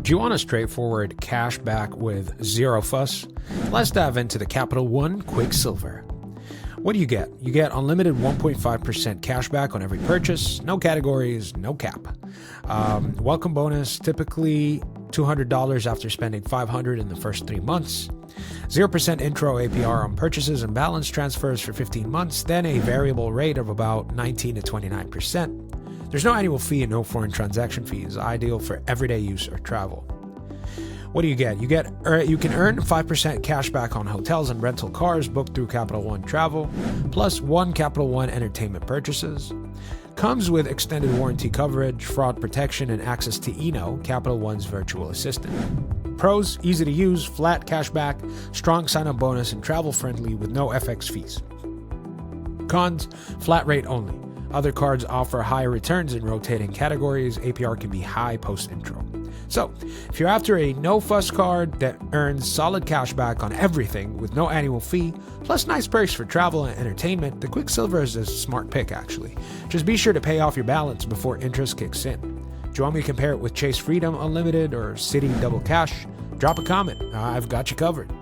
Do you want a straightforward cash back with zero fuss? Let's dive into the Capital One Quicksilver. What do you get? You get unlimited 1.5% cash back on every purchase, no categories, no cap. Welcome bonus, typically $200 after spending $500 in the first 3 months. 0% intro APR on purchases and balance transfers for 15 months, then a variable rate of about 19 to 29%. There's no annual fee and no foreign transaction fees, ideal for everyday use or travel. What do you get? You can earn 5% cash back on hotels and rental cars booked through Capital One Travel, plus 1 Capital One entertainment purchases. Comes with extended warranty coverage, fraud protection, and access to Eno, Capital One's virtual assistant. Pros: easy to use, flat cash back, strong sign-up bonus, and travel-friendly with no FX fees. Cons: flat rate only. Other cards offer higher returns in rotating categories. APR can be high post-intro. So, if you're after a no-fuss card that earns solid cash back on everything with no annual fee, plus nice perks for travel and entertainment, the Quicksilver is a smart pick, actually. Just be sure to pay off your balance before interest kicks in. Do you want me to compare it with Chase Freedom Unlimited or Citi Double Cash? Drop a comment. I've got you covered.